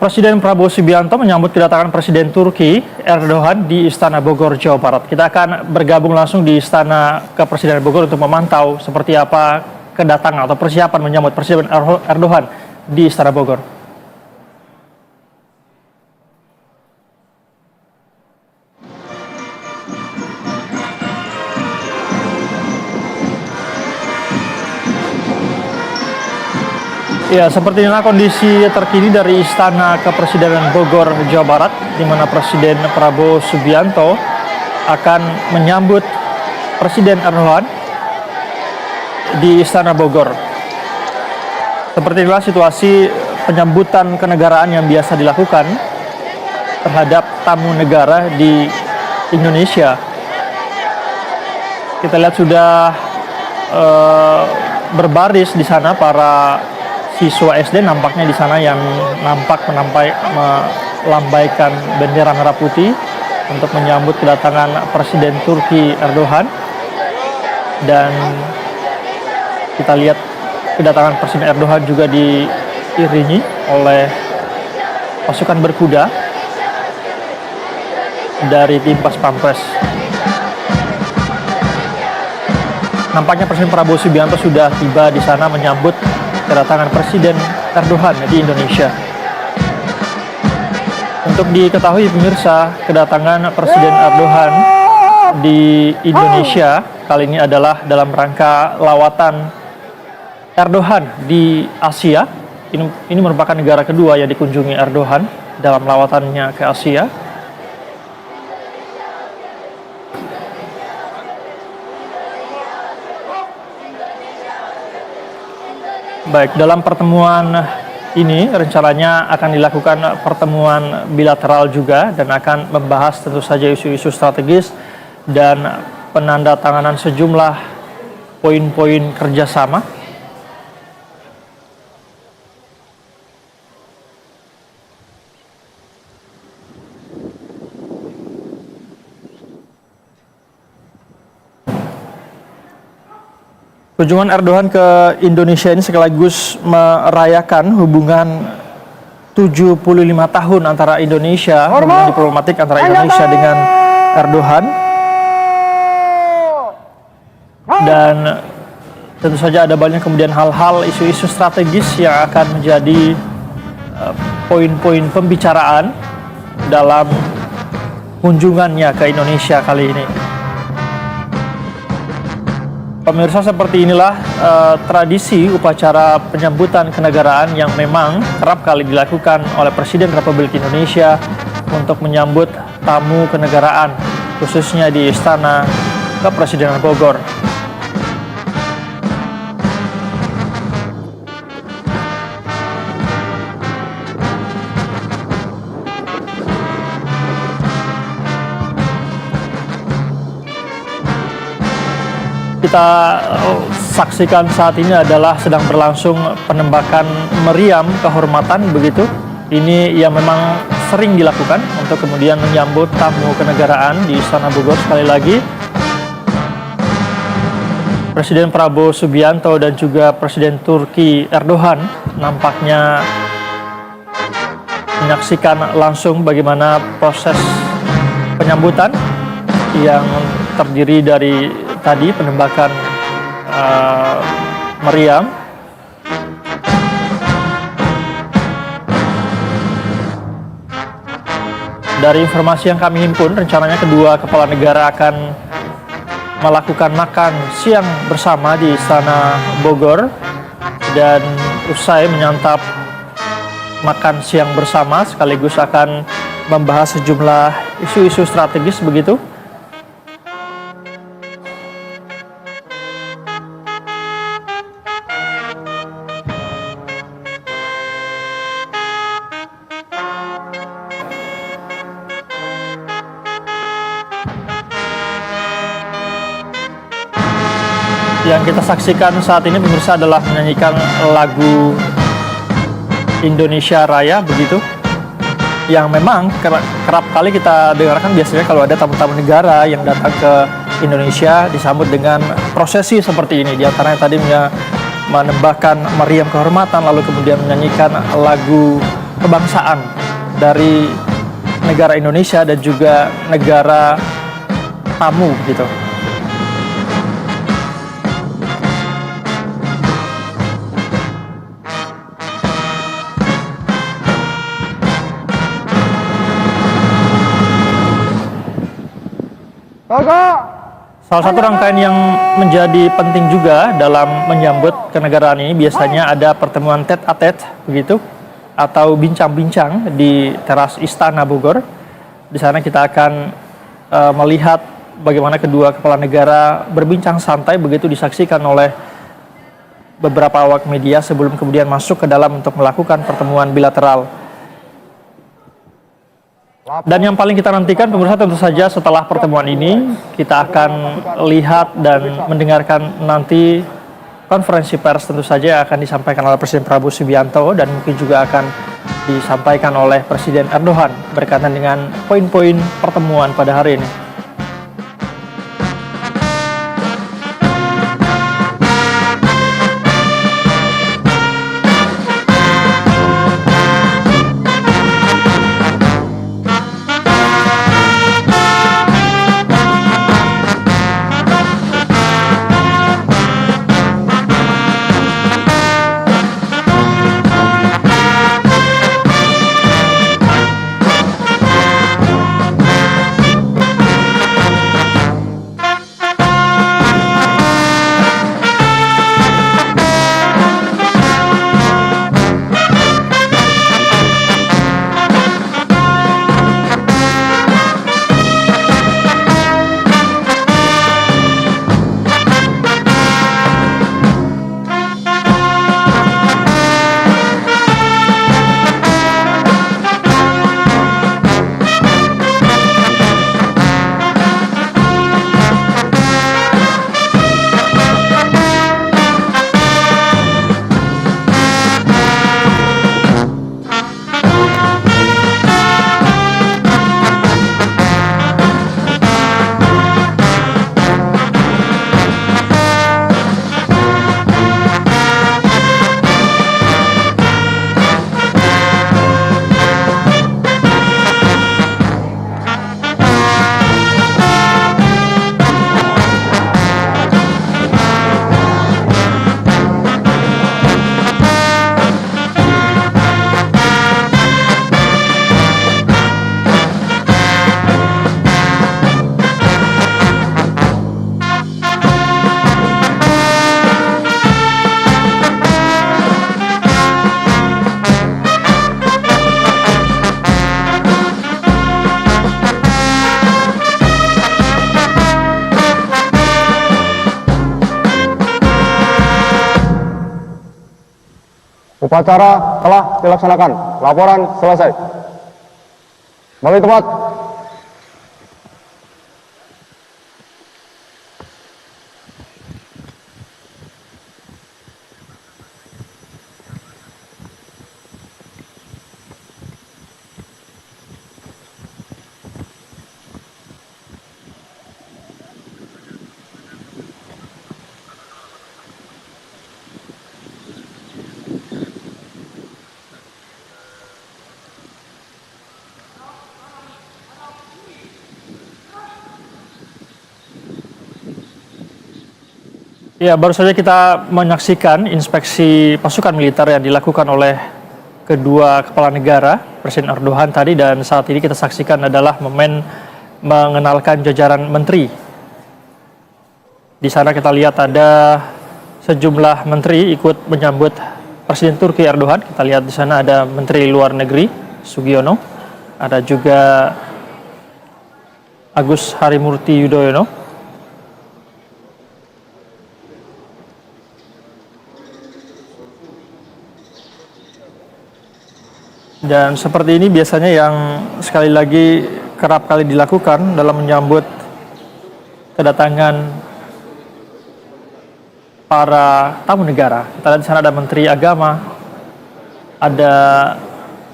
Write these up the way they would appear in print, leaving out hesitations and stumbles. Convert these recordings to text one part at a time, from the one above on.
Presiden Prabowo Subianto menyambut kedatangan Presiden Turki Erdogan di Istana Bogor, Jawa Barat. Kita akan bergabung langsung di Istana Kepresidenan Bogor untuk memantau seperti apa kedatangan atau persiapan menyambut Presiden Erdogan di Istana Bogor. Ya, seperti inilah kondisi terkini dari Istana Kepresidenan Bogor, Jawa Barat, di mana Presiden Prabowo Subianto akan menyambut Presiden Erdogan di Istana Bogor. Seperti inilah situasi penyambutan kenegaraan yang biasa dilakukan terhadap tamu negara di Indonesia. Kita lihat sudah berbaris di sana para siswa SD nampaknya di sana yang nampak melambaikan bendera merah putih untuk menyambut kedatangan Presiden Turki Erdogan. Dan kita lihat kedatangan Presiden Erdogan juga diiringi oleh pasukan berkuda dari tim Pas Pampres. Nampaknya Presiden Prabowo Subianto sudah tiba di sana menyambut kedatangan Presiden Erdogan di Indonesia. Untuk diketahui pemirsa, kedatangan Presiden Erdogan di Indonesia kali ini adalah dalam rangka lawatan Erdogan di Asia. Ini merupakan negara kedua yang dikunjungi Erdogan dalam lawatannya ke Asia. Baik, dalam pertemuan ini rencananya akan dilakukan pertemuan bilateral juga dan akan membahas tentu saja isu-isu strategis dan penandatanganan sejumlah poin-poin kerjasama. Kunjungan Erdogan ke Indonesia ini sekaligus merayakan hubungan 75 tahun antara Indonesia, hubungan diplomatik antara Indonesia dengan Erdogan. Dan tentu saja ada banyak kemudian hal-hal isu-isu strategis yang akan menjadi poin-poin pembicaraan dalam kunjungannya ke Indonesia kali ini. Pemirsa, seperti inilah tradisi upacara penyambutan kenegaraan yang memang kerap kali dilakukan oleh Presiden Republik Indonesia untuk menyambut tamu kenegaraan, khususnya di Istana Kepresidenan Bogor. Kita saksikan saat ini adalah sedang berlangsung penembakan meriam kehormatan begitu. Ini yang memang sering dilakukan untuk kemudian menyambut tamu kenegaraan di Istana Bogor. Sekali lagi, Presiden Prabowo Subianto dan juga Presiden Turki Erdogan nampaknya menyaksikan langsung bagaimana proses penyambutan yang terdiri dari tadi penembakan meriam. Dari informasi yang kami himpun, rencananya kedua kepala negara akan melakukan makan siang bersama di Istana Bogor, dan usai menyantap makan siang bersama sekaligus akan membahas sejumlah isu-isu strategis begitu. Yang kita saksikan saat ini pemirsa adalah menyanyikan lagu Indonesia Raya begitu, yang memang kerap kali kita dengarkan biasanya kalau ada tamu-tamu negara yang datang ke Indonesia disambut dengan prosesi seperti ini. Di antaranya tadi menembakkan meriam kehormatan lalu kemudian menyanyikan lagu kebangsaan dari negara Indonesia dan juga negara tamu gitu. Salah satu rangkaian yang menjadi penting juga dalam menyambut kenegaraan ini biasanya ada pertemuan tete-a-tete begitu atau bincang-bincang di teras Istana Bogor. Di sana kita akan melihat bagaimana kedua kepala negara berbincang santai begitu disaksikan oleh beberapa awak media sebelum kemudian masuk ke dalam untuk melakukan pertemuan bilateral. Dan yang paling kita nantikan pemirsa tentu saja setelah pertemuan ini kita akan lihat dan mendengarkan nanti konferensi pers tentu saja akan disampaikan oleh Presiden Prabowo Subianto dan mungkin juga akan disampaikan oleh Presiden Erdogan berkaitan dengan poin-poin pertemuan pada hari ini. Upacara telah dilaksanakan. Laporan selesai. Balik tempat. Ya, baru saja kita menyaksikan inspeksi pasukan militer yang dilakukan oleh kedua kepala negara, Presiden Erdogan tadi, dan saat ini kita saksikan adalah momen mengenalkan jajaran menteri. Di sana kita lihat ada sejumlah menteri ikut menyambut Presiden Turki Erdogan. Kita lihat di sana ada Menteri Luar Negeri Sugiono, ada juga Agus Harimurti Yudhoyono. Dan seperti ini biasanya yang sekali lagi kerap kali dilakukan dalam menyambut kedatangan para tamu negara. Kita lihat di sana ada Menteri Agama, ada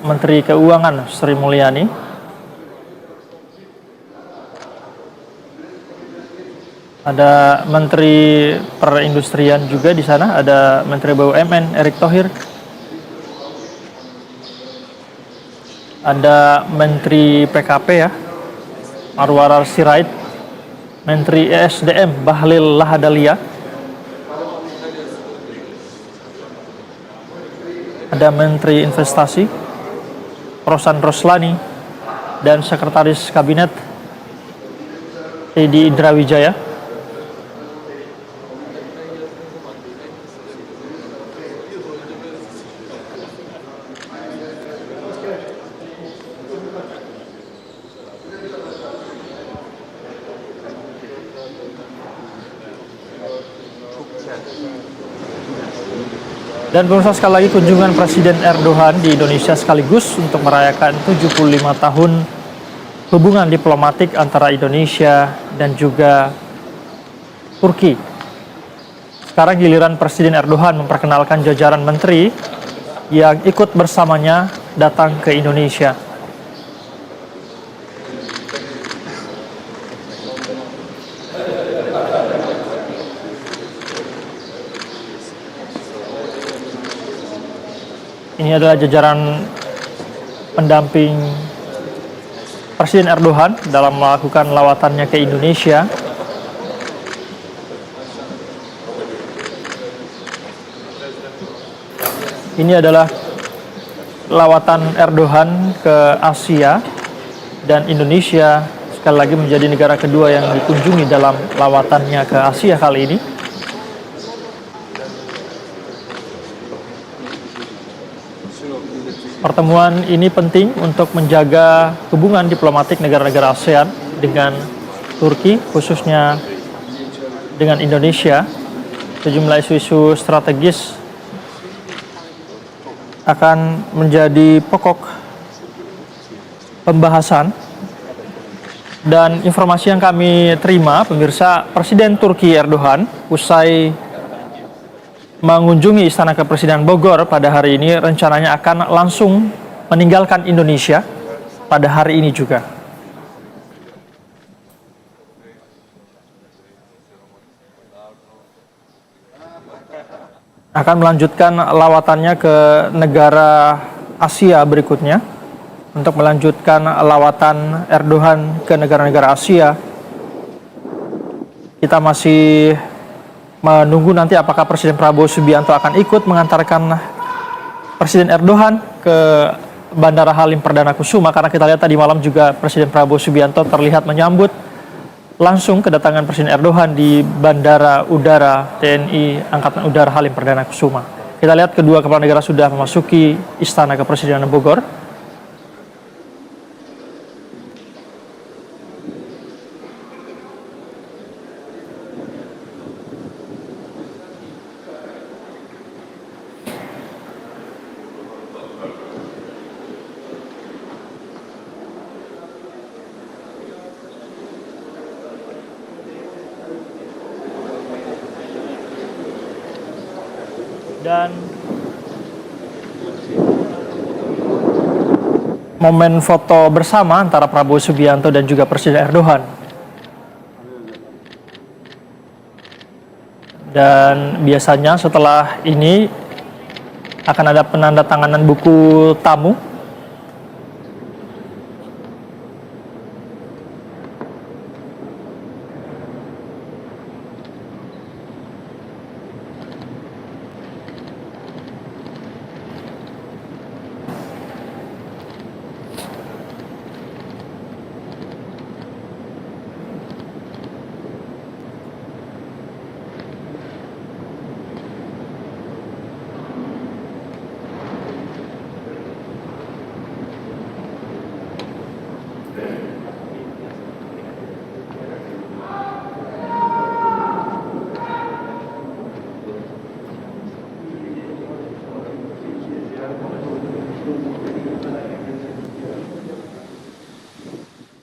Menteri Keuangan Sri Mulyani, ada Menteri Perindustrian juga di sana, ada Menteri BUMN Erick Thohir. Ada Menteri PKP ya, Anwar Sirait, Menteri ESDM Bahlil Lahadalia, ada Menteri Investasi Rosan Roslani, dan Sekretaris Kabinet Teddy Indrawijaya. Dan pemirsa, sekali lagi kunjungan Presiden Erdogan di Indonesia sekaligus untuk merayakan 75 tahun hubungan diplomatik antara Indonesia dan juga Turki. Sekarang giliran Presiden Erdogan memperkenalkan jajaran menteri yang ikut bersamanya datang ke Indonesia. Ini adalah jajaran pendamping Presiden Erdogan dalam melakukan lawatannya ke Indonesia. Ini adalah lawatan Erdogan ke Asia, dan Indonesia sekali lagi menjadi negara kedua yang dikunjungi dalam lawatannya ke Asia kali ini. Pertemuan ini penting untuk menjaga hubungan diplomatik negara-negara ASEAN dengan Turki, khususnya dengan Indonesia. Sejumlah isu-isu strategis akan menjadi pokok pembahasan. Dan informasi yang kami terima, pemirsa, Presiden Turki Erdogan usai mengunjungi Istana Kepresidenan Bogor pada hari ini rencananya akan langsung meninggalkan Indonesia pada hari ini juga. Akan melanjutkan lawatannya ke negara Asia berikutnya. Untuk melanjutkan lawatan Erdogan ke negara-negara Asia, kita masih menunggu nanti apakah Presiden Prabowo Subianto akan ikut mengantarkan Presiden Erdogan ke Bandara Halim Perdana Kusuma, karena kita lihat tadi malam juga Presiden Prabowo Subianto terlihat menyambut langsung kedatangan Presiden Erdogan di Bandara Udara TNI Angkatan Udara Halim Perdana Kusuma. Kita lihat kedua kepala negara sudah memasuki Istana Kepresidenan Bogor. Dan momen foto bersama antara Prabowo Subianto dan juga Presiden Erdogan. Dan biasanya setelah ini akan ada penandatanganan buku tamu